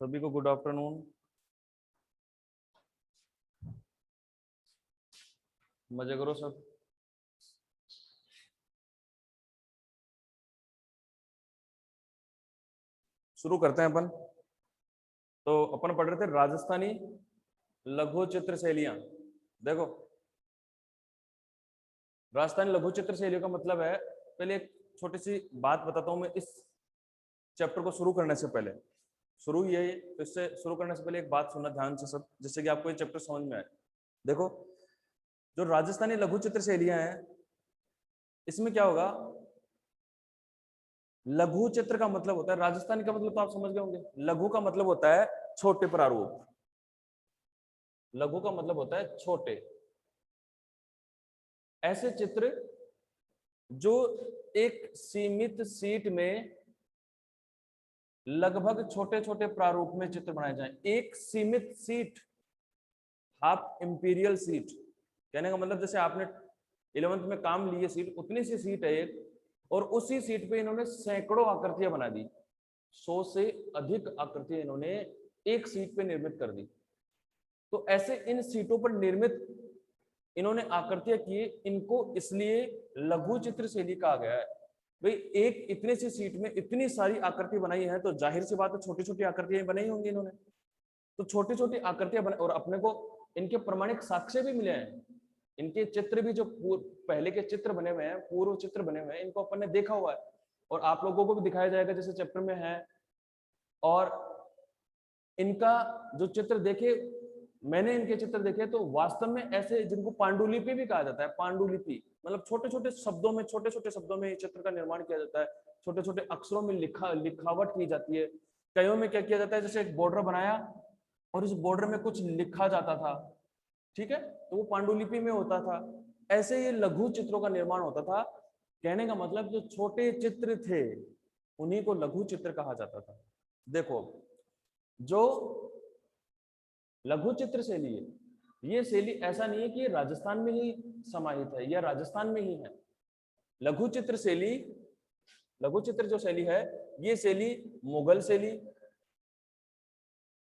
सभी को good afternoon. मजे करो सब। शुरू करते हैं अपन। तो अपन पढ़ रहे थे राजस्थानी लघु चित्र शैलियां। देखो, राजस्थानी लघु चित्र शैलियों का मतलब है, पहले एक छोटी सी बात बताता हूं मैं इस चैप्टर को शुरू करने से पहले। शुरू ये, तो इससे शुरू करने से पहले एक बात सुनना ध्यान से सब, जिससे कि आपको ये चैप्टर समझ में आए। देखो, जो राजस्थानी लघु चित्र शैलियां हैं, इसमें क्या होगा, लघु चित्र का मतलब होता है, राजस्थानी का मतलब तो आप समझ गए होंगे, लघु का मतलब होता है छोटे प्रारूप। लघु का मतलब होता है छोटे, ऐसे चित्र जो एक सीमित सीट में लगभग छोटे छोटे प्रारूप में चित्र बनाए जाएं। एक सीमित सीट, हाफ इंपीरियल सीट, कहने का मतलब जैसे आपने 11th में काम लिए सीट, उतनी सी सीट है एक, और उसी सीट पे इन्होंने सैकड़ों आकृतियां बना दी। 100 से अधिक आकृतियां इन्होंने एक सीट पे निर्मित कर दी। तो ऐसे इन सीटों पर निर्मित इन्होंने आकृतियां की, इनको इसलिए लघु चित्र शैली कहा गया है। भाई, एक इतने सी सीट में इतनी सारी आकृति बनाई है, तो जाहिर सी बात है छोटी छोटी आकृतियां बनाई होंगी इन्होंने। तो छोटी छोटी आकृतियां बना, और अपने को इनके प्रमाणिक साक्ष्य भी मिले हैं। इनके चित्र भी जो पहले के चित्र बने हुए हैं, पूर्व चित्र बने हुए हैं, इनको अपन ने देखा हुआ है और आप लोगों को भी दिखाया जाएगा जैसे चैप्टर में है। और इनका जो चित्र देखे, मैंने इनके चित्र देखे, तो वास्तव में ऐसे जिनको पांडुलिपि भी कहा जाता है, पांडुलिपि मतलब छोटे छोटे शब्दों में, छोटे छोटे शब्दों में चित्र का निर्माण किया जाता है, छोटे छोटे अक्षरों में लिखावट की जाती है। कईयों में क्या किया जाता है, जैसे एक बॉर्डर बनाया और उस बॉर्डर में कुछ लिखा जाता था, ठीक है, तो वो पांडुलिपि में होता था। ऐसे ये लघु चित्रों का निर्माण होता था। कहने का मतलब जो छोटे चित्र थे उन्हीं को लघु चित्र कहा जाता था। देखो, जो लघु चित्र शैली है, ये शैली ऐसा नहीं है कि ये राजस्थान में ही समाहित है या राजस्थान में ही है। लघु चित्र शैली, लघु चित्र जो शैली है, ये शैली मुगल शैली,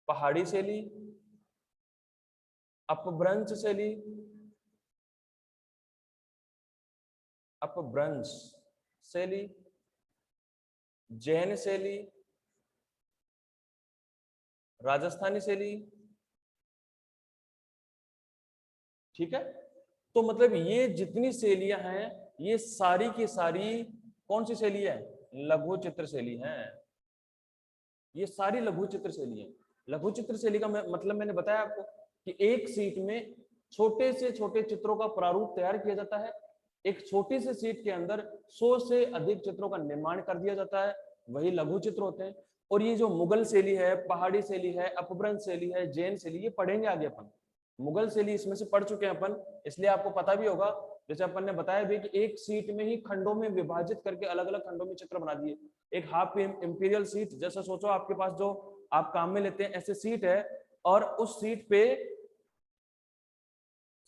पहाड़ी शैली, अपभ्रंश शैली, अपभ्रंश शैली, जैन शैली, राजस्थानी शैली, ठीक है। तो मतलब ये जितनी शैलियां हैं, ये सारी की सारी कौन सी शैली है, लघु चित्र शैली है। ये सारी लघु चित्र शैली है। लघु चित्र शैली का मतलब मैंने बताया आपको कि एक सीट में छोटे से छोटे चित्रों का प्रारूप तैयार किया जाता है। एक छोटी सी सीट के अंदर 100 से अधिक चित्रों का निर्माण कर दिया जाता है, वही लघु चित्र होते हैं। और ये जो मुगल शैली है, पहाड़ी शैली है, अपभ्रंश शैली है, जैन शैली, ये पढ़ेंगे आगे अपन। मुगल शैली इसमें से पढ़ चुके हैं अपन, इसलिए आपको पता भी होगा। जैसे अपन ने बताया भी कि एक सीट में ही खंडों में विभाजित करके अलग अलग खंडों में चित्र बना दिए। एक हाफ इंपीरियल सीट, जैसा सोचो आपके पास जो आप काम में लेते हैं ऐसे सीट है, और उस सीट पे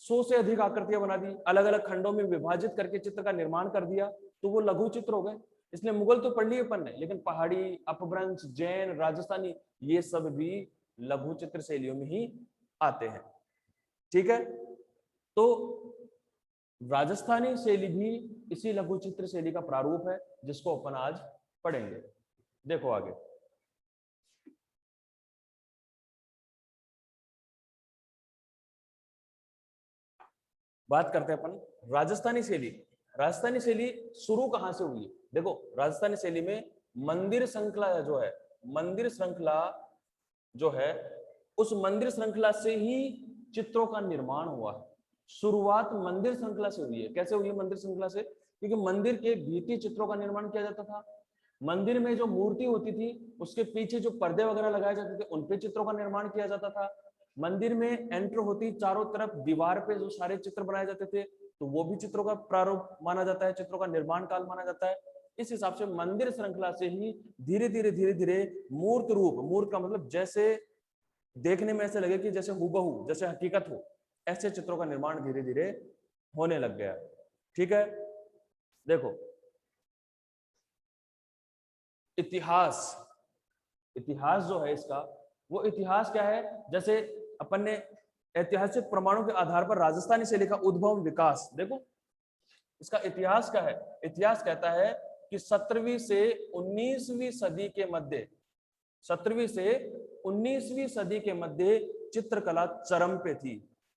100 से अधिक आकृतियां बना दी, अलग अलग खंडों में विभाजित करके चित्र का निर्माण कर दिया, तो वो लघु चित्र हो गए। इसलिए मुगल तो पढ़ लिए अपन ने, लेकिन पहाड़ी, अपभ्रंश, जैन, राजस्थानी, ये सब भी लघु चित्र शैलियों में ही आते हैं, ठीक है। तो राजस्थानी शैली भी इसी लघु चित्र शैली का प्रारूप है, जिसको अपन आज पढ़ेंगे। देखो आगे बात करते हैं अपन राजस्थानी शैली। राजस्थानी शैली शुरू कहां से हुई है? देखो, राजस्थानी शैली में मंदिर श्रृंखला जो है, मंदिर श्रृंखला जो है, उस मंदिर श्रृंखला से ही चित्रों का निर्माण हुआ है। शुरुआत मंदिर श्रृंखला से हुई है। कैसे हुई है मंदिर श्रृंखला से? क्योंकि मंदिर के भित्ति चित्रों का निर्माण किया जाता था। मंदिर में जो मूर्ति होती थी, उसके पीछे जो पर्दे वगैरह लगाए जाते थे, उन पे चित्रों का निर्माण किया जाता था। मंदिर में एंटर होती, चारों तरफ दीवार पे जो सारे चित्र बनाए जाते थे, तो वो भी चित्रों का प्रारूप माना जाता है, चित्रों का निर्माण काल माना जाता है। इस हिसाब से मंदिर श्रृंखला से ही धीरे धीरे मूर्त रूप, मूर्त का मतलब जैसे देखने में ऐसे लगे कि जैसे हूबहू, जैसे हकीकत हो, ऐसे चित्रों का निर्माण धीरे धीरे होने लग गया, ठीक है। देखो, इतिहास, इतिहास जो है इसका, वो इतिहास क्या है, जैसे अपन ने ऐतिहासिक प्रमाणों के आधार पर राजस्थानी शैली का उद्भव विकास, देखो इसका इतिहास क्या है। इतिहास कहता है कि 17वीं से 19वीं सदी के मध्य, 17वीं से 19वीं सदी के मध्य चित्रकला चरम पे थी।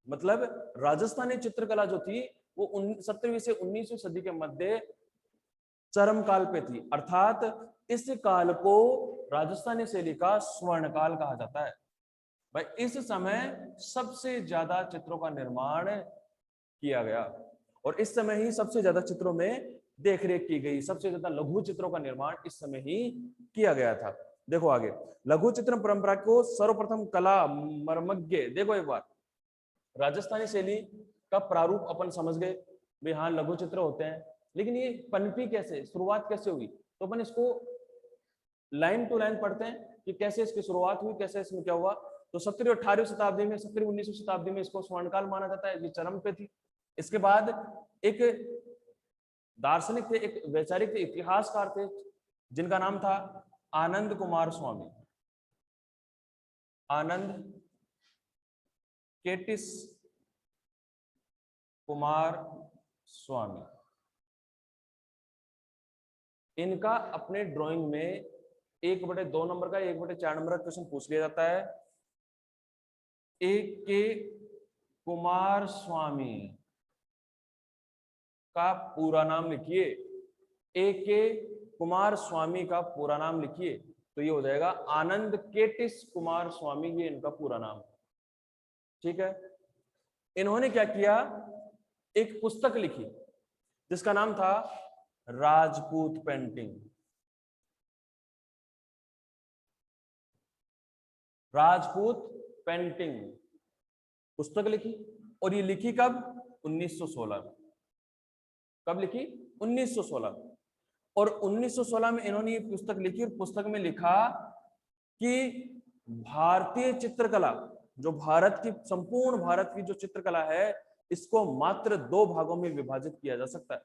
मतलब राजस्थानी चित्रकला जो थी वो 17वीं से 19वीं सदी के मध्य चरम काल पे थी, अर्थात इस काल को राजस्थानी शैली का स्वर्ण काल कहा जाता है। भाई इस समय सबसे ज्यादा चित्रों का निर्माण किया गया और इस समय ही सबसे ज्यादा चित्रों में देखरेख की गई, सबसे ज्यादा लघु चित्रों का निर्माण इस समय ही किया गया था। देखो आगे, लघु चित्र परंपरा को सर्वप्रथम कला मर्मज्ञ, देखो एक बार राजस्थानी शैली का प्रारूप अपन समझ गए, भाई हाँ लघु चित्र होते हैं, लेकिन ये पनपी कैसे, शुरुआत कैसे हुई, तो अपन इसको लाइन टू लाइन पढ़ते हैं कि कैसे इसकी शुरुआत हुई, कैसे इसमें क्या हुआ। तो 17वीं 18वीं शताब्दी में, 17वीं 19वीं शताब्दी में इसको स्वर्णकाल माना जाता है, ये चरम पे थी। इसके बाद एक दार्शनिक थे, एक वैचारिक थे, इतिहासकार थे, जिनका नाम था आनंद कुमार स्वामी, आनंद केटिस कुमार स्वामी। इनका अपने ड्राइंग में 1/2 नंबर का, 1/4 नंबर का क्वेश्चन पूछ लिया जाता है। एक के कुमार स्वामी का पूरा नाम लिखिए, एक के कुमार स्वामी का पूरा नाम लिखिए, तो ये हो जाएगा आनंद केटिस कुमार स्वामी, ये इनका पूरा नाम। ठीक है, इन्होंने क्या किया, एक पुस्तक लिखी जिसका नाम था राजपूत पेंटिंग, राजपूत पेंटिंग पुस्तक लिखी। और ये लिखी कब, 1916 में। कब लिखी, 1916 में। और 1916 में इन्होंने ये पुस्तक लिखी, और पुस्तक में लिखा कि भारतीय चित्रकला, जो भारत की, संपूर्ण भारत की जो चित्रकला है, इसको मात्र 2 भागों में विभाजित किया जा सकता है।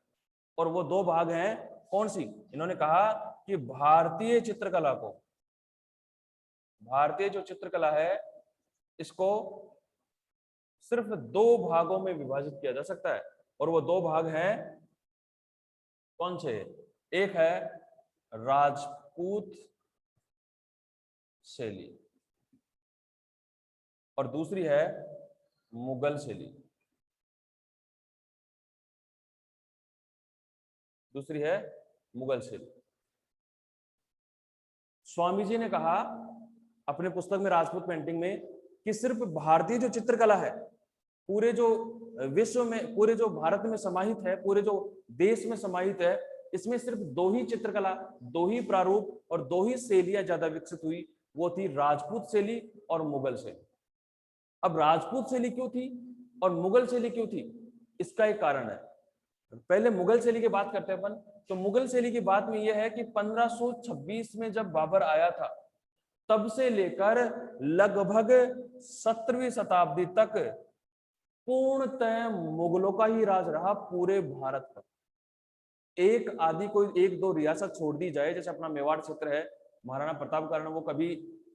और वो 2 भाग हैं कौन सी, इन्होंने कहा कि भारतीय चित्रकला को, भारतीय जो चित्रकला है इसको सिर्फ 2 भागों में विभाजित किया जा सकता है। और वो 2 भाग हैं कौन से, एक है राजपूत शैली और दूसरी है मुगल शैली, दूसरी है मुगल शैली। स्वामी जी ने कहा अपने पुस्तक में राजपूत पेंटिंग में कि सिर्फ भारतीय जो चित्रकला है, पूरे जो विश्व में, पूरे जो भारत में समाहित है, पूरे जो देश में समाहित है, इसमें सिर्फ 2 ही चित्रकला, 2 ही प्रारूप और 2 ही शैलियां ज्यादा विकसित हुई, वो थी राजपूत शैली और मुगल शैली। अब राजपूत शैली क्यों थी और मुगल शैली क्यों थी, इसका एक कारण है। पहले मुगल शैली की बात करते हैं अपन। तो मुगल शैली की बात में यह है कि 1526 में जब बाबर आया था, तब से लेकर लगभग 17वीं शताब्दी तक पूर्णतः मुगलों का ही राज रहा पूरे भारत पर। एक आदि कोई 1-2 रियासत छोड़ दी जाए, जैसे अपना मेवाड़ क्षेत्र है, महाराणा प्रताप कारण वो कभी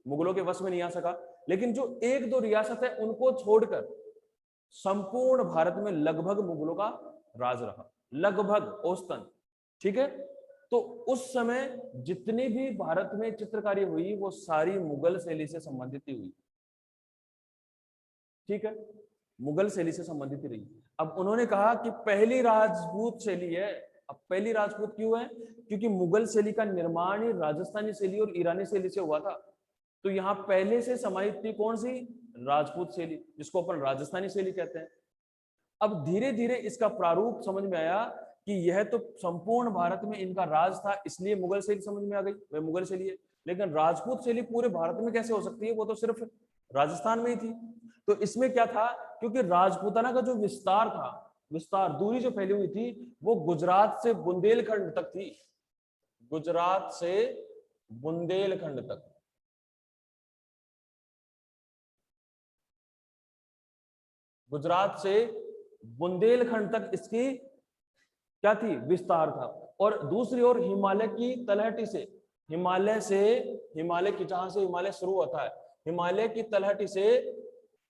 मुगलों के वश में नहीं आ सका, लेकिन जो 1-2 रियासत है उनको छोड़कर संपूर्ण भारत में लगभग मुगलों का राज रहा, लगभग औसतन। ठीक है, तो उस समय जितनी भी भारत में चित्रकारी हुई वो सारी मुगल शैली से संबंधित ही हुई। ठीक है, मुगल शैली से संबंधित ही रही। अब उन्होंने कहा कि पहली राजपूत शैली है। अब पहली राजपूत क्यों है, क्योंकि मुगल शैली का निर्माण ही राजस्थानी शैली और ईरानी शैली से हुआ था। तो यहाँ पहले से समाहित थी कौन सी, राजपूत शैली, जिसको अपन राजस्थानी शैली कहते हैं। अब धीरे धीरे इसका प्रारूप समझ में आया कि यह तो संपूर्ण भारत में इनका राज था, इसलिए मुगल शैली समझ में आ गई, वह मुगल शैली है। लेकिन राजपूत शैली पूरे भारत में कैसे हो सकती है, वो तो सिर्फ राजस्थान में ही थी। तो इसमें क्या था, क्योंकि राजपूताना का जो विस्तार था, विस्तार दूरी जो फैली हुई थी, वो गुजरात से बुंदेलखंड तक थी, गुजरात से बुंदेलखंड तक। गुजरात से बुंदेलखंड तक इसकी क्या थी, विस्तार था। और दूसरी ओर हिमालय की तलहटी से, हिमालय की, जहां से हिमालय शुरू होता है, हिमालय की तलहटी से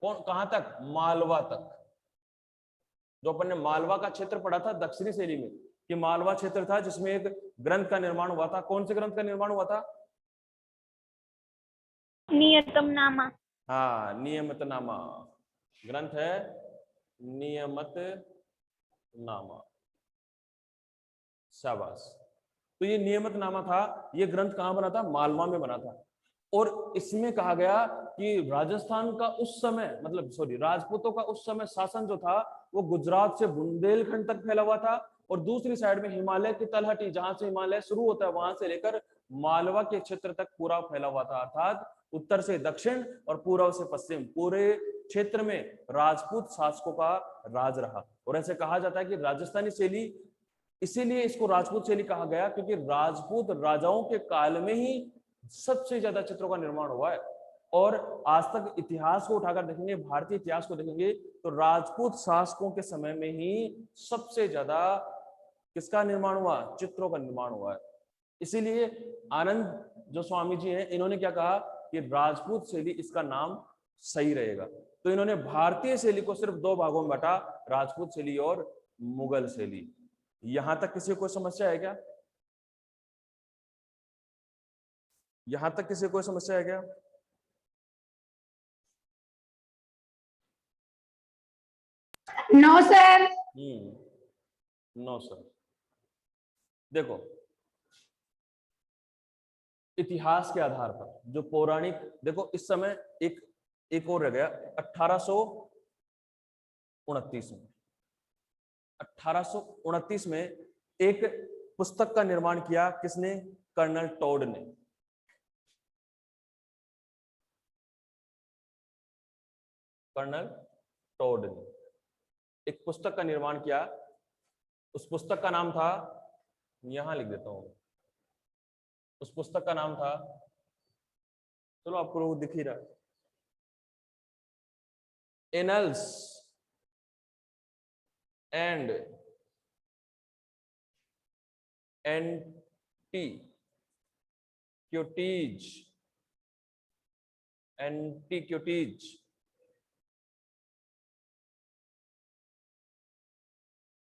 कहां तक, मालवा तक। जो अपन ने मालवा का क्षेत्र पढ़ा था दक्षिणी शैली में, कि मालवा क्षेत्र था जिसमें एक ग्रंथ का निर्माण हुआ था। कौन से ग्रंथ का निर्माण हुआ था? नियतमनामा। हाँ, नियमतनामा ग्रंथ है, नियमतनामा। शाबाश। तो ये नियमतनामा था, ये ग्रंथ कहां बना था? मालवा में बना था। और इसमें कहा गया कि राजस्थान का उस समय, मतलब सॉरी, राजपूतों का उस समय शासन जो था वो गुजरात से बुंदेलखंड तक फैला हुआ था, और दूसरी साइड में हिमालय की तलहटी, जहां से हिमालय शुरू होता है वहां से लेकर मालवा के क्षेत्र तक पूरा फैला हुआ था। अर्थात उत्तर से दक्षिण और पूर्व से पश्चिम पूरे क्षेत्र में राजपूत शासकों का राज रहा। और ऐसे कहा जाता है कि राजस्थानी शैली, इसीलिए इसको राजपूत शैली कहा गया क्योंकि राजपूत राजाओं के काल में ही सबसे ज्यादा चित्रों का निर्माण हुआ है। और आज तक इतिहास को उठाकर देखेंगे, भारतीय इतिहास को देखेंगे, तो राजपूत शासकों के समय में ही सबसे ज्यादा किसका निर्माण हुआ? चित्रों का निर्माण हुआ है। इसीलिए आनंद जो स्वामी जी हैं, इन्होंने क्या कहा कि राजपूत शैली इसका नाम सही रहेगा। तो इन्होंने भारतीय शैली को सिर्फ दो भागों में बांटा, राजपूत शैली और मुगल शैली। यहां तक किसी को कोई समस्या है क्या? यहां तक किसी को कोई समस्या है क्या? No sir. No sir. देखो, इतिहास के आधार पर जो पौराणिक, देखो इस समय एक और रह गया 1829 में। 1829 में एक पुस्तक का निर्माण किया, किसने? कर्नल टोड ने। कर्नल टोड ने एक पुस्तक का निर्माण किया। उस पुस्तक का नाम था, यहां लिख देता हूं, उस पुस्तक का नाम था, चलो आपको लोग दिख ही रहा, annals and antiquities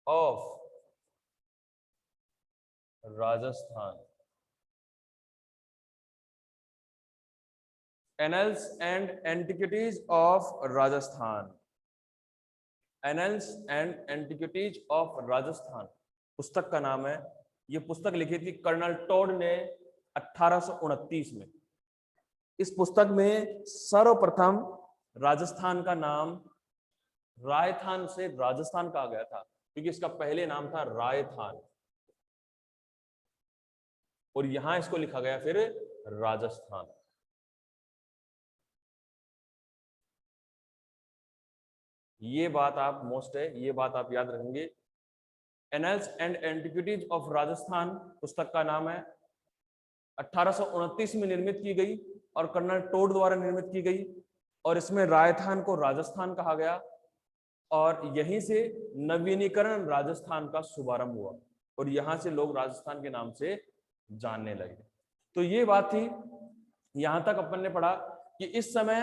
of Rajasthan. Annals and antiquities of Rajasthan. Annals and antiquities of Rajasthan पुस्तक का नाम है। ये पुस्तक लिखी थी कर्नल टोड ने 1829 में। इस पुस्तक में सर्वप्रथम राजस्थान का नाम रायथान से राजस्थान कहा गया था, क्योंकि इसका पहले नाम था रायथान, और यहां इसको लिखा गया फिर राजस्थान। ये बात आप मोस्ट है, ये बात आप याद रखेंगे। Annuls and antiquities of Rajasthan पुस्तक का नाम है, 1829 में निर्मित की गई और कर्नल टोड द्वारा निर्मित की गई, और इसमें राजस्थान को राजस्थान कहा गया, और यहीं से नवीनीकरण राजस्थान का शुभारंभ हुआ, और यहां से लोग राजस्थान के नाम से जानने लगे। तो ये बात थी। यहां तक अपन ने पढ़ा कि इस समय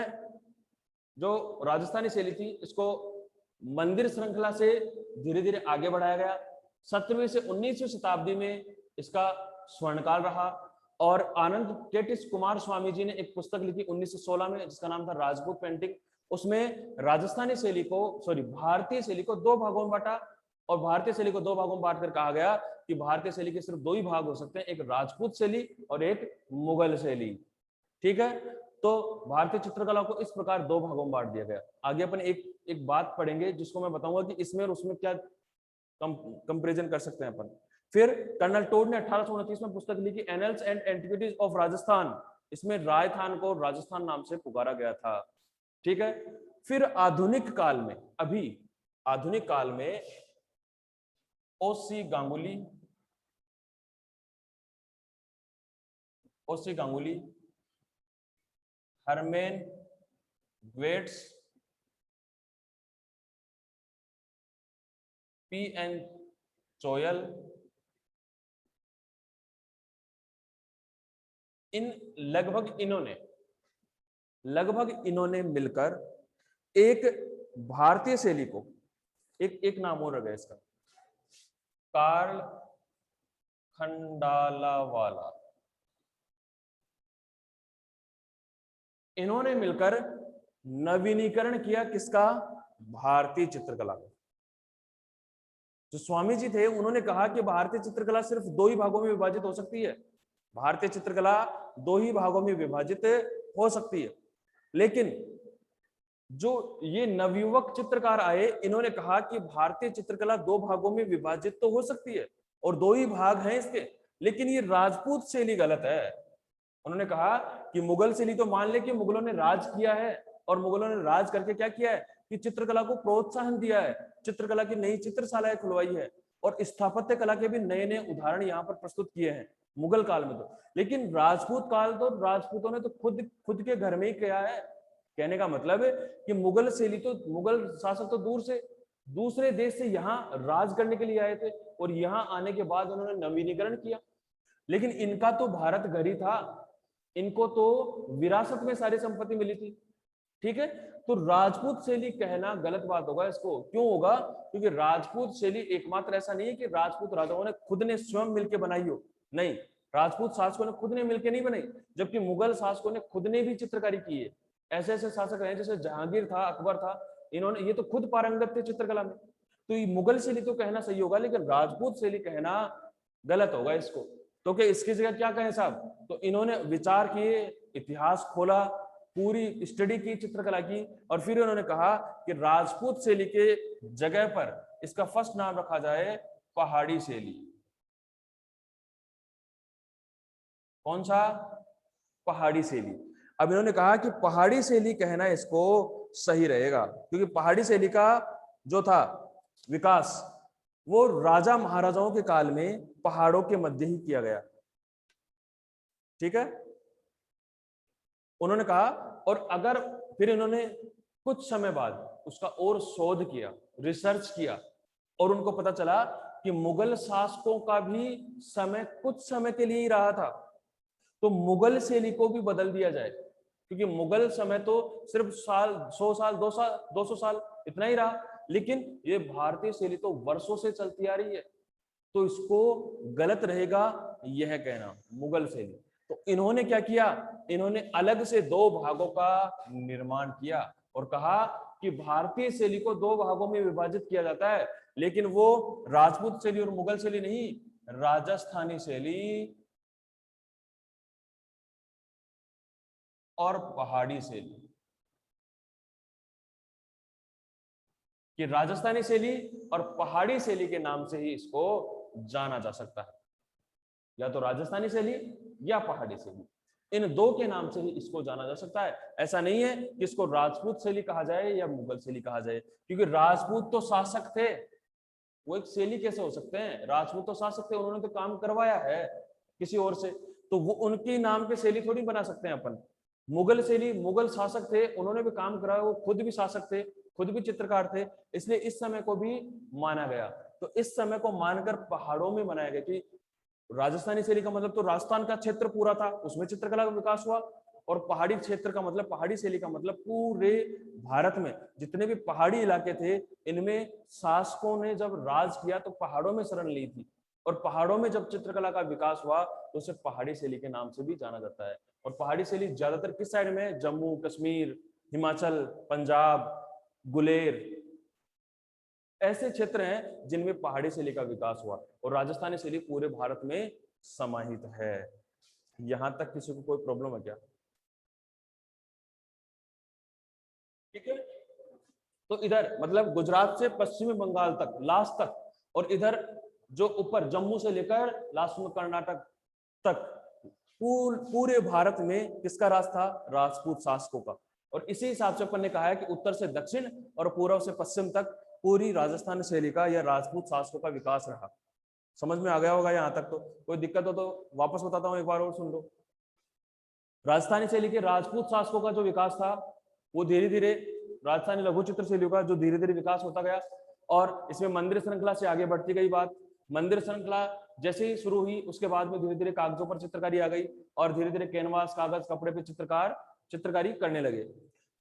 जो राजस्थानी शैली थी, इसको मंदिर श्रृंखला से धीरे धीरे आगे बढ़ाया गया। 17वीं से 19वीं शताब्दी में इसका स्वर्णकाल रहा, और आनंद केटिस कुमार स्वामी जी ने एक पुस्तक लिखी 1916 में, जिसका नाम था राजपूत पेंटिंग। उसमें राजस्थानी शैली को, सॉरी, भारतीय शैली को दो भागों में बांटा, और भारतीय शैली को दो भागों में बांटकर कहा गया कि भारतीय शैली के सिर्फ दो ही भाग हो सकते हैं, एक राजपूत शैली और एक मुगल शैली। ठीक है, तो भारतीय चित्रकला को इस प्रकार दो भागों में बांट दिया गया। आगे अपन एक बात पढ़ेंगे जिसको मैं बताऊंगा कि इसमें और उसमें क्या कंपैरिजन कर सकते हैं अपन। फिर कर्नल टोड ने 1829 में पुस्तक लिखी annuls and antiquities of Rajasthan. इसमें राजस्थान को राजस्थान नाम से पुकारा गया था। ठीक है, फिर आधुनिक काल में, अभी आधुनिक काल में ओसी गांगुली, हरमेन वेट्स, पी.एन. चोयल, इन्होंने लगभग इन्होंने मिलकर एक भारतीय शैली को, एक नाम और रह गया इसका, कार्ल खंडालावाला, इन्होंने मिलकर नवीनीकरण किया किसका? भारतीय चित्रकला का। जो स्वामी जी थे उन्होंने कहा कि भारतीय चित्रकला सिर्फ दो ही भागों में विभाजित हो सकती है, भारतीय चित्रकला दो ही भागों में विभाजित हो सकती है। लेकिन जो ये नवयुवक चित्रकार आए, इन्होंने कहा कि भारतीय चित्रकला दो भागों में विभाजित तो हो सकती है और दो ही भाग हैं इसके, लेकिन ये राजपूत शैली गलत है। उन्होंने कहा कि मुगल शैली तो मान ले कि मुगलों ने राज किया है, और मुगलों ने राज करके क्या किया है कि चित्रकला को प्रोत्साहन दिया है, चित्रकला की नई चित्रशालाएं खुलवाई है और स्थापत्य कला के भी नए नए उदाहरण यहाँ पर प्रस्तुत किए हैं मुगल काल में। तो लेकिन राजपूत काल तो राजपूतों ने तो खुद के घर में ही किया है। कहने का मतलब है कि मुगल शैली तो, मुगल शासक तो दूर से दूसरे देश से यहाँ राज करने के लिए आए थे और यहाँ आने के बाद उन्होंने नवीनीकरण किया। लेकिन इनका तो भारत घर ही था, इनको तो विरासत में सारी संपत्ति मिली थी, ठीक है। तो राजपूत शैली कहना गलत बात होगा। इसको क्यों होगा? क्योंकि राजपूत शैली एकमात्र ऐसा नहीं है कि राजपूत राजाओं ने खुद ने स्वयं मिलकर बनाई हो, नहीं, राजपूत शासकों ने खुद ने मिलकर नहीं बनाई, जबकि मुगल शासकों ने खुद ने भी चित्रकारी की है। ऐसे ऐसे शासक रहे जैसे जहांगीर था, अकबर था, इन्होंने, ये तो खुद पारंगत थे चित्रकला में। तो ये मुगल शैली तो कहना सही होगा, लेकिन राजपूत शैली कहना गलत होगा इसको। तो क्या इसकी जगह क्या कहें साहब? तो इन्होंने विचार किए, इतिहास खोला, पूरी स्टडी की चित्रकला की, और फिर उन्होंने कहा कि राजपूत शैली के जगह पर इसका फर्स्ट नाम रखा जाए पहाड़ी शैली। कौन सा? पहाड़ी शैली। अब इन्होंने कहा कि पहाड़ी शैली कहना इसको सही रहेगा, क्योंकि पहाड़ी शैली का जो था विकास वो राजा महाराजाओं के काल में पहाड़ों के मध्य ही किया गया, ठीक है। उन्होंने कहा, और अगर फिर इन्होंने कुछ समय बाद उसका और शोध किया, रिसर्च किया, और उनको पता चला कि मुगल शासकों का भी समय कुछ समय के लिए ही रहा था, तो मुगल शैली को भी बदल दिया जाए, क्योंकि मुगल समय तो सिर्फ साल 100 साल 200 साल इतना ही रहा, लेकिन ये भारतीय शैली तो वर्षों से चलती आ रही है, तो इसको गलत रहेगा यह कहना मुगल शैली। तो इन्होंने क्या किया? इन्होंने अलग से दो भागों का निर्माण किया और कहा कि भारतीय शैली को दो भागों में विभाजित किया जाता है, लेकिन वो राजपूत शैली और मुगल शैली नहीं, राजस्थानी शैली और पहाड़ी शैली। कि राजस्थानी शैली और पहाड़ी शैली के नाम से ही इसको जाना जा सकता है, या तो राजस्थानी शैली या पहाड़ी शैली, इन दो के नाम से ही इसको जाना जा सकता है। ऐसा नहीं है कि इसको राजपूत शैली कहा जाए या मुगल शैली कहा जाए, क्योंकि राजपूत तो शासक थे, वो एक शैली कैसे हो सकते हैं? राजपूत तो शासक थे, उन्होंने तो काम करवाया है किसी और से, तो वो उनके नाम पे शैली थोड़ी बना सकते हैं अपन। मुगल शैली, मुगल शासक थे, उन्होंने भी काम कराया, वो खुद भी शासक थे, खुद भी चित्रकार थे, इसलिए इस समय को भी माना गया। तो इस समय को मानकर पहाड़ों में बनाया गया कि राजस्थानी शैली का मतलब तो राजस्थान का क्षेत्र पूरा था, उसमें चित्रकला का विकास हुआ, और पहाड़ी क्षेत्र का मतलब, पहाड़ी शैली का मतलब पूरे भारत में जितने भी पहाड़ी इलाके थे, इनमें शासकों ने जब राज किया तो पहाड़ों में शरण ली थी, और पहाड़ों में जब चित्रकला का विकास हुआ तो उसे पहाड़ी शैली के नाम से भी जाना जाता है। और पहाड़ी शैली ज्यादातर किस साइड में? जम्मू कश्मीर, हिमाचल, पंजाब, गुलेर, ऐसे क्षेत्र हैं जिनमें पहाड़ी शैली का विकास हुआ, और राजस्थानी शैली पूरे भारत में समाहित है। यहां तक किसी को कोई प्रॉब्लम है क्या? ठीक है। तो इधर मतलब गुजरात से पश्चिमी बंगाल तक, लास्ट तक, और इधर जो ऊपर जम्मू से लेकर लास्ट में कर्नाटक तक, पूरे भारत में किसका राज था? राजपूत शासकों का। और इसी हिसाब से अपन ने कहा है कि उत्तर से दक्षिण और पूर्व से पश्चिम तक पूरी राजस्थान शैली का या राजपूत शासकों का विकास रहा। समझ में आ गया होगा यहाँ तक? तो कोई दिक्कत हो तो वापस बताता हूँ, एक बार और सुन लो। राजस्थानी शैली के राजपूत शासकों का जो विकास था वो धीरे धीरे राजस्थानी लघु चित्र शैली का जो धीरे धीरे विकास होता गया, और इसमें मंदिर श्रृंखला से आगे बढ़ती गई बात। मंदिर श्रृंखला जैसे ही शुरू हुई उसके बाद में धीरे धीरे कागजों पर चित्रकारी आ गई, और धीरे धीरे कैनवास, कागज, कपड़े पे चित्रकार चित्रकारी करने लगे।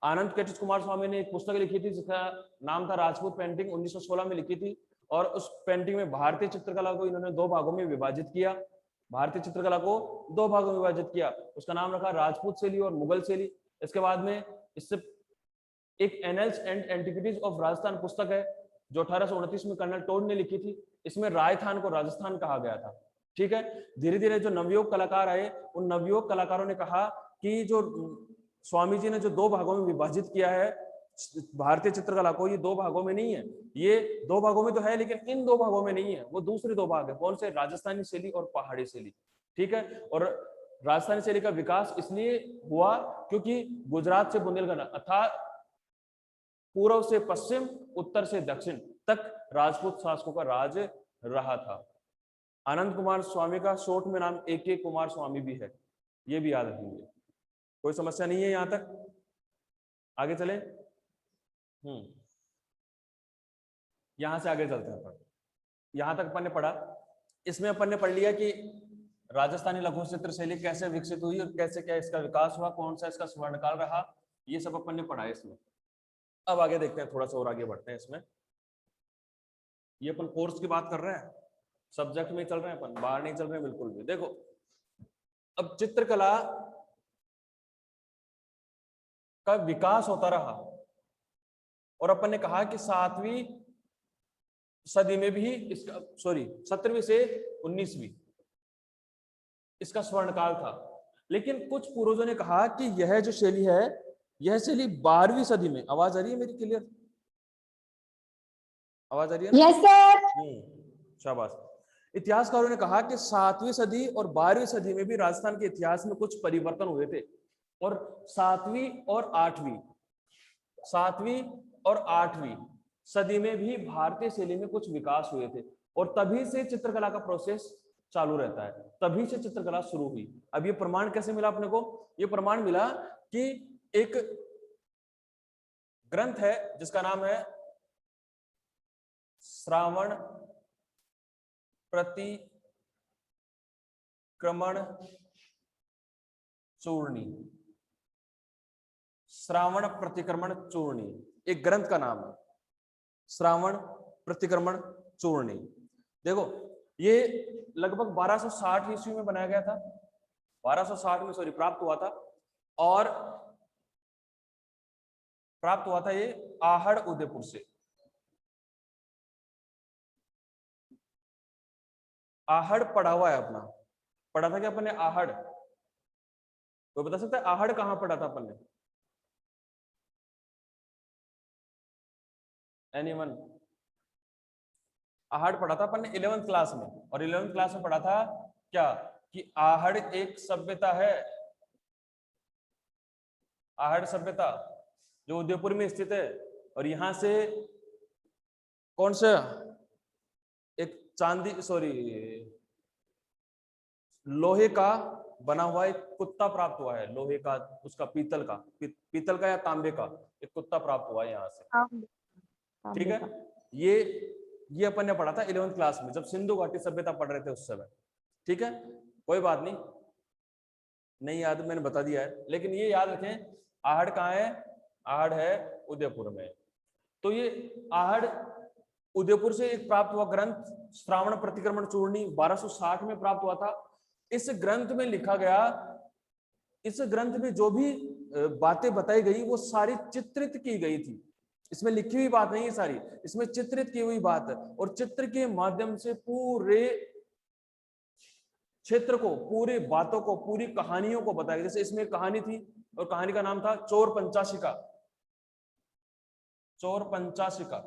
आनंद केटिच कुमार स्वामी ने एक पुस्तक लिखी थी जिसका नाम था राजपूत पेंटिंग, 1916 में लिखी थी, और उस पेंटिंग में भारतीय चित्रकला को इन्होंने दो भागों में विभाजित किया। भारतीय चित्रकला को दो भागों में विभाजित किया, उसका नाम रखा राजपूत शैली और मुगल शैली। इसके बाद में इससे एक annuls and antiquities of Rajasthan पुस्तक है जो 1829 में कर्नल टोड ने लिखी थी। इसमें राजस्थान को राजस्थान कहा गया था। ठीक है, धीरे धीरे जो नवयुग कलाकार आए, उन नवयुग कलाकारों ने कहा कि जो स्वामी जी ने जो दो भागों में विभाजित किया है भारतीय चित्रकला को, ये दो भागों में नहीं है, ये दो भागों में तो है लेकिन इन दो भागों में नहीं है, वो दूसरे दो भाग है। कौन से? राजस्थानी शैली और पहाड़ी शैली। ठीक है, और राजस्थानी शैली का विकास इसलिए हुआ क्योंकि गुजरात से बुंदेलखंड अर्थात पूर्व से पश्चिम, उत्तर से दक्षिण तक राजपूत शासकों का राज रहा था। आनंद कुमार स्वामी का शॉर्ट में नाम A.K. कुमार स्वामी भी है, ये भी याद रखेंगे। कोई समस्या नहीं है यहां तक? आगे चले। यहां से आगे चलते हैं। यहां तक अपन ने पढ़ा, इसमें अपन ने पढ़ लिया कि राजस्थानी लघु चित्र शैली कैसे विकसित हुई और कैसे क्या इसका विकास हुआ, कौन सा इसका स्वर्णकाल रहा, ये सब अपन ने पढ़ा है इसमें। अब आगे देखते हैं, थोड़ा सा और आगे बढ़ते हैं इसमें। ये अपन कोर्स की बात कर रहे हैं, सब्जेक्ट में चल रहे हैं अपन, बाहर नहीं चल रहे हैं बिल्कुल भी। देखो अब चित्रकला का विकास होता रहा और अपन ने कहा कि 7वीं सदी में भी इसका 17वीं से 19वीं इसका स्वर्णकाल था। लेकिन कुछ पूर्वजों ने कहा कि यह जो शैली है, यह शैली 12वीं सदी में, आवाज आ रही है मेरी क्लियर? आवाज आ रही है? Yes sir. शाबाश। इतिहासकारों ने कहा कि 7वीं सदी और 12वीं सदी में भी राजस्थान के इतिहास में कुछ परिवर्तन हुए थे, और 7वीं और 8वीं सदी में भी भारतीय शैली में कुछ विकास हुए थे, और तभी से चित्रकला का प्रोसेस चालू रहता है, तभी से चित्रकला शुरू हुई। अब ये प्रमाण कैसे मिला अपने को? ये प्रमाण मिला कि एक ग्रंथ है जिसका नाम है श्रावण प्रतिक्रमण चूर्णी। श्रावण प्रतिक्रमण चूर्णी एक ग्रंथ का नाम है, श्रावण प्रतिक्रमण चूर्णी। देखो ये लगभग 1260 ईस्वी में बनाया गया था, 1260 में प्राप्त हुआ था, और प्राप्त हुआ था ये आहड़ उदयपुर से। आहड़ पढ़ा हुआ है अपना, पढ़ा था क्या अपन ने आहड़? कोई बता सकता है आहड़ कहां पढ़ा था अपन ने? एनीवन? आहड़ पढ़ा था अपन ने 11th क्लास में, और 11th क्लास में पढ़ा था क्या कि आहड़ एक सभ्यता है, आहड़ सभ्यता जो उदयपुर में स्थित है, और यहां से कौन सा एक लोहे का बना हुआ एक कुत्ता प्राप्त हुआ है, लोहे का, उसका पीतल का या तांबे का एक कुत्ता प्राप्त हुआ है यहाँ से। ठीक है, ये अपन ने पढ़ा था 11th क्लास में, जब सिंधु घाटी सभ्यता पढ़ रहे थे उस समय। ठीक है, कोई बात नहीं याद, मैंने बता दिया है, लेकिन ये याद रखें आहड़ कहाँ है? आहड़ है उदयपुर में। तो ये आहड़ उदयपुर से एक प्राप्त हुआ ग्रंथ श्रावण प्रतिक्रमण चूर्णी 1260 में प्राप्त हुआ था। इस ग्रंथ में लिखा गया, इस ग्रंथ में जो भी बातें बताई गई वो सारी चित्रित की गई थी, इसमें लिखी हुई बात नहीं है सारी, इसमें चित्रित की हुई बात है, और चित्र के माध्यम से पूरे क्षेत्र को, पूरी बातों को, पूरी कहानियों को बताया। जैसे इसमें एक कहानी थी और कहानी का नाम था चोर पंचाशिका। चोर पंचाशिका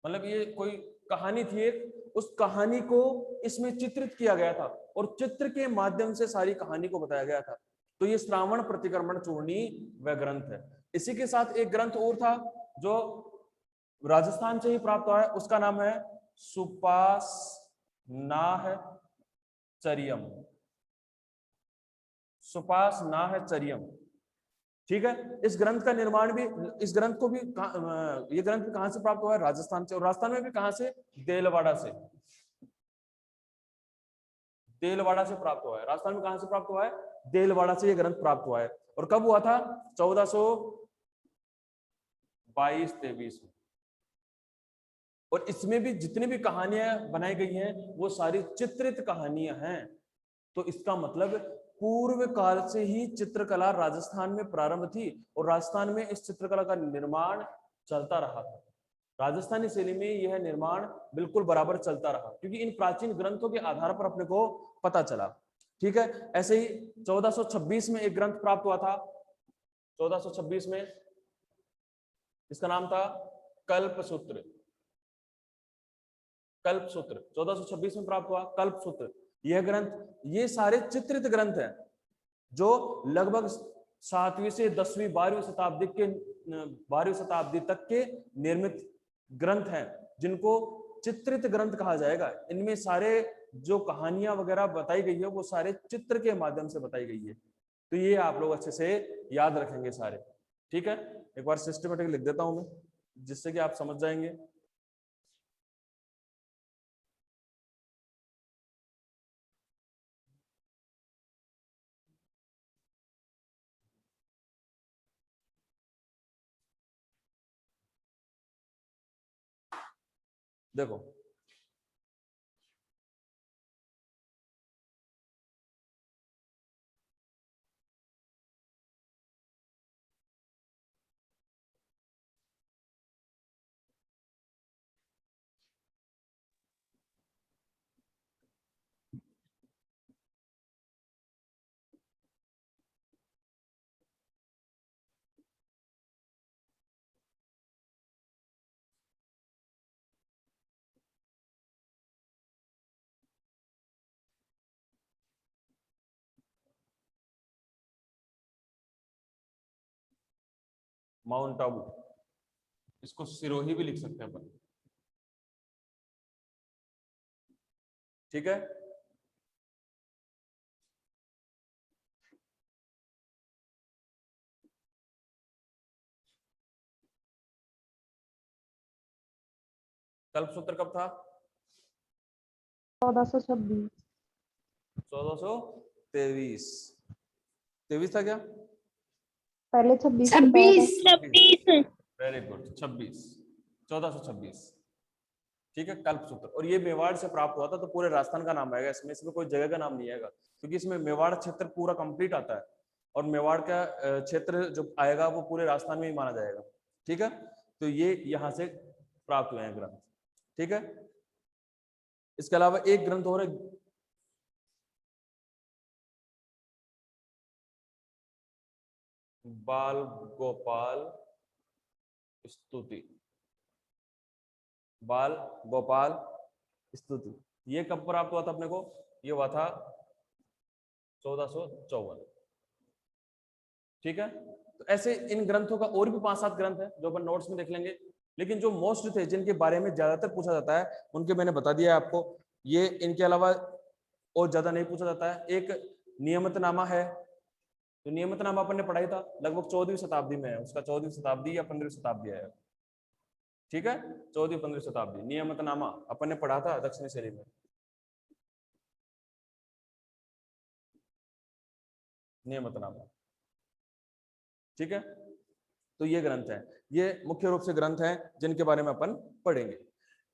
मतलब ये कोई कहानी थी एक, उस कहानी को इसमें चित्रित किया गया था और चित्र के माध्यम से सारी कहानी को बताया गया था। तो ये श्रावण प्रतिक्रमण चूर्णी वह ग्रंथ है। इसी के साथ एक ग्रंथ और था जो राजस्थान से ही प्राप्त हुआ है, उसका नाम है सुपासनाहचर्यम। सुपासनाहचर्यम। ठीक है, इस ग्रंथ का निर्माण भी, इस ग्रंथ को भी ये ग्रंथ कहां से प्राप्त हुआ है? राजस्थान से। और राजस्थान में भी कहां से? देलवाड़ा से। देलवाड़ा से प्राप्त हुआ है। राजस्थान में कहां से प्राप्त हुआ है? देलवाड़ा से ये ग्रंथ प्राप्त हुआ है। और कब हुआ था? 1422-23 में। और इसमें भी जितनी भी कहानियां बनाई गई हैं वो सारी चित्रित कहानियां हैं। तो इसका मतलब पूर्व काल से ही चित्रकला राजस्थान में प्रारंभ थी और राजस्थान में इस चित्रकला का निर्माण चलता रहा था। राजस्थानी शैली में यह निर्माण बिल्कुल बराबर चलता रहा, क्योंकि इन प्राचीन ग्रंथों के आधार पर अपने को पता चला। ठीक है, ऐसे ही 1426 में एक ग्रंथ प्राप्त हुआ था। 1426 में इसका नाम था कल्पसूत्र। कल्पसूत्र 1426 में प्राप्त हुआ कल्पसूत्र। यह ग्रंथ, ये सारे चित्रित ग्रंथ हैं जो लगभग 7वीं से 10वीं 12वीं शताब्दी तक के निर्मित ग्रंथ हैं, जिनको चित्रित ग्रंथ कहा जाएगा। इनमें सारे जो कहानियां वगैरह बताई गई है वो सारे चित्र के माध्यम से बताई गई है। तो ये आप लोग अच्छे से याद रखेंगे सारे। ठीक है, एक बार सिस्टमेटिक लिख देता हूं मैं, जिससे कि आप समझ जाएंगे। देखो, माउंट आबू, इसको सिरोही भी लिख सकते हैं अपन। ठीक है, कल्पसूत्र कब था? 1426। 1423। 23 था क्या? पहले 26 बताया था। 26। Very good, 26, 1426। ठीक है, कल्पसूत्र। और ये मेवाड़ से प्राप्त हुआ था, तो पूरे राजस्थान का नाम आएगा इसमें, इसमें कोई जगह का नाम नहीं आएगा, क्योंकि इसमें मेवाड़ क्षेत्र पूरा कंप्लीट आता है और मेवाड़ का क्षेत्र जो आएगा वो पूरे राजस्थान में ही माना जाएगा। ठीक है, तो ये यहाँ से प्राप्त हुए हैं ग्रंथ। ठीक है, इसके अलावा एक ग्रंथ और है, बाल गोपाल स्तुति। बाल गोपाल स्तुति, ये कब प्राप्त हुआ था अपने को? ये हुआ था 1454। ठीक है, तो ऐसे इन ग्रंथों का और भी 5-7 ग्रंथ है जो अपन नोट्स में देख लेंगे, लेकिन जो मोस्ट थे जिनके बारे में ज्यादातर पूछा जाता है उनके मैंने बता दिया है आपको। ये इनके अलावा और ज्यादा नहीं पूछा जाता है। एक नियमितनामा है, तो नियमितनामा अपन ने पढ़ाई था, लगभग 14वीं शताब्दी में है, उसका 14वीं शताब्दी या 15वीं शताब्दी है। ठीक है, 14वीं 15वीं शताब्दी नियमितनामा अपन ने पढ़ा था दक्षिणी शैली में। नियमितनामा, ठीक है, तो ये ग्रंथ है, ये मुख्य रूप से ग्रंथ हैं जिनके बारे में अपन पढ़ेंगे।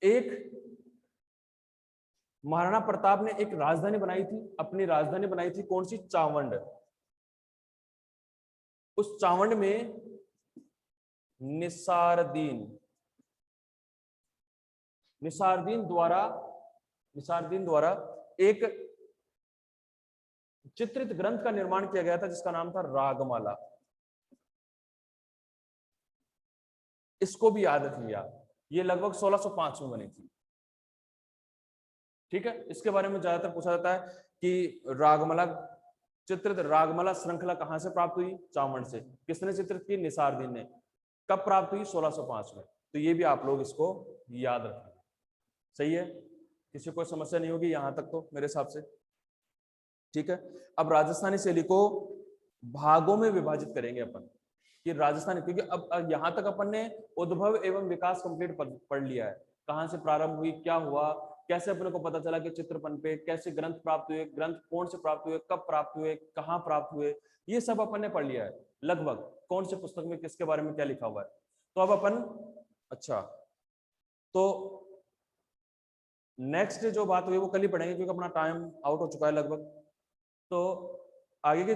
एक महाराणा प्रताप ने एक राजधानी बनाई थी, अपनी राजधानी बनाई थी कौन सी? चावंड। उस चावंड में निसारदीन द्वारा एक चित्रित ग्रंथ का निर्माण किया गया था जिसका नाम था रागमाला। इसको भी याद रखिए, ये लगभग 1605 में बनी थी। ठीक है, इसके बारे में ज्यादातर पूछा जाता है कि रागमाला, चित्रित रागमाला श्रृंखला कहां से प्राप्त हुई? चावंड से। किसने चित्रित की? निसारदीन ने। कब प्राप्त हुई? 1605 में। तो ये भी आप लोग इसको याद रखें। सही है, किसी को समस्या नहीं होगी यहां तक तो मेरे हिसाब से। ठीक है, अब राजस्थानी शैली को भागों में विभाजित करेंगे अपन कि राजस्थानी, क्योंकि अब यहां तक अपन ने उद्भव एवं विकास कंप्लीट पढ़ लिया है, कहां से प्रारंभ हुई, क्या हुआ, कैसे अपने को पता चला कि चित्रपन पे कैसे ग्रंथ प्राप्त हुए, ग्रंथ कौन से प्राप्त हुए, कब प्राप्त हुए, कहाँ प्राप्त हुए, ये सब अपन ने पढ़ लिया है लगभग, कौन से पुस्तक में किसके बारे में क्या लिखा हुआ है। तो अब अपन, अच्छा, तो नेक्स्ट जो बात हुई वो कल ही पढ़ेंगे क्योंकि अपना टाइम आउट हो चुका है लगभग। तो आगे के